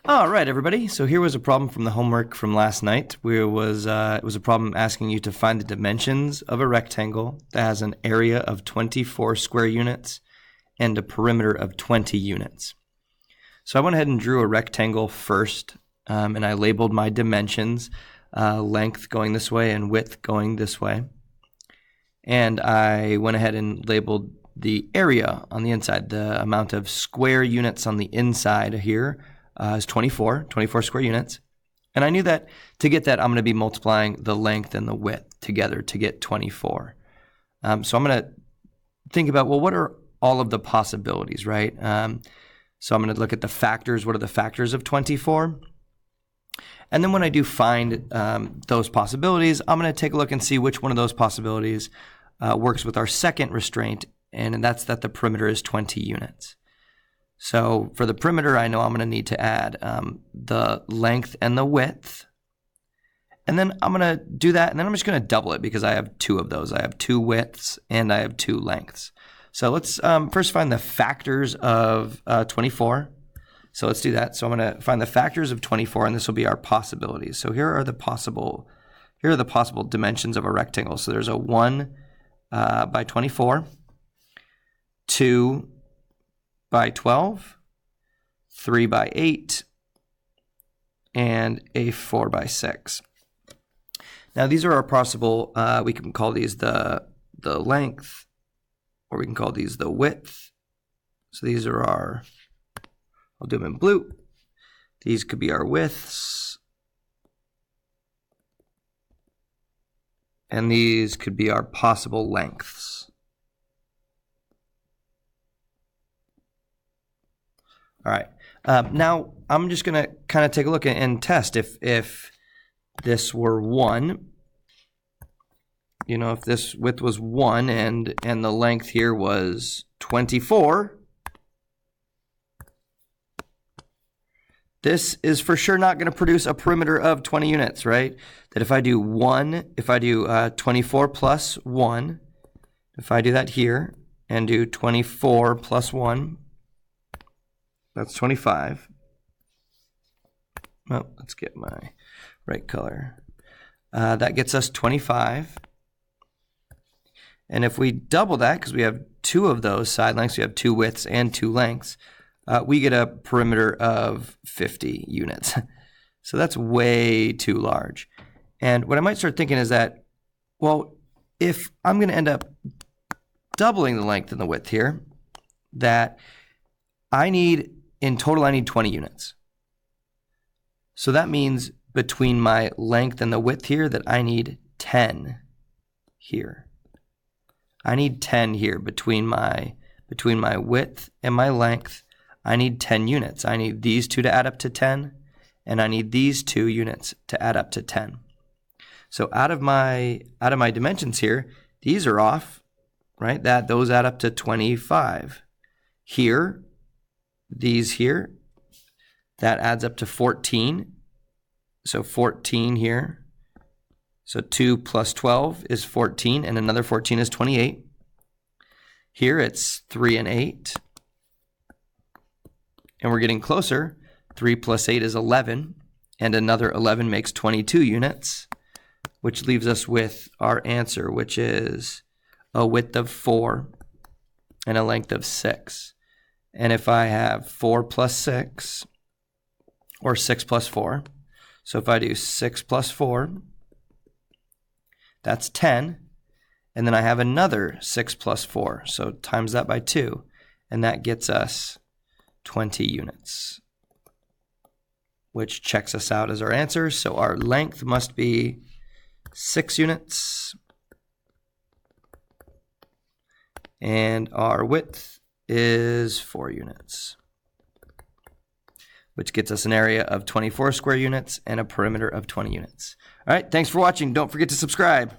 All right, everybody. So here was a problem from the homework from last night. It was a problem asking you to find the dimensions of a rectangle that has an area of 24 square units and a perimeter of 20 units. So I went ahead and drew a rectangle first, and I labeled my dimensions, length going this way and width going this way. And I went ahead and labeled the area on the inside, the amount of square units on the inside here. Is 24 square units. And I knew that to get that, I'm going to be multiplying the length and the width together to get 24. So I'm going to think about, well, what are all of the possibilities, right? So I'm going to look at the factors. What are the factors of 24? And then when I do find those possibilities, I'm going to take a look and see which one of those possibilities works with our second restraint, and that's that the perimeter is 20 units. So for the perimeter, I know I'm going to need to add the length and the width. And then I'm going to do that, and then I'm just going to double it because I have two of those. I have two widths and I have two lengths. So let's first find the factors of 24. So let's do that. So I'm going to find the factors of 24, and this will be our possibilities. So here are the possible dimensions of a rectangle. So there's a 1 by 24, 2 by 12, 3 by 8, and a 4 by 6. Now these are our possible, we can call these the length, or we can call these the width. So these are our, I'll do them in blue. These could be our widths. And these could be our possible lengths. All right, now I'm just going to kind of take a look and test if this were 1, you know, if this width was 1 and the length here was 24, this is for sure not going to produce a perimeter of 20 units, right? That if I do 24 plus 1, if I do that here and do 24 plus 1, that's 25. Oh, let's get my right color. That gets us 25. And if we double that, because we have two of those side lengths, we have two widths and two lengths, we get a perimeter of 50 units. So that's way too large. And what I might start thinking is that, well, if I'm going to end up doubling the length and the width here, that in total, I need 20 units. So that means between my length and the width here that I need 10 here. I need 10 here between my width and my length. I need 10 units. I need these two to add up to 10, and I need these 2 units to add up to 10. So out of my dimensions here, these are off, right? Those add up to 25. Here, these here, that adds up to 14. So 14 here. So 2 plus 12 is 14, and another 14 is 28. Here it's 3 and 8. And we're getting closer. 3 plus 8 is 11, and another 11 makes 22 units, which leaves us with our answer, which is a width of 4 and a length of 6. And if I have 4 plus 6, or 6 plus 4, so if I do 6 plus 4, that's 10. And then I have another 6 plus 4, so times that by 2, and that gets us 20 units, which checks us out as our answer. So our length must be 6 units, and our width is 4 units, which gets us an area of 24 square units and a perimeter of 20 units. All right, thanks for watching. Don't forget to subscribe.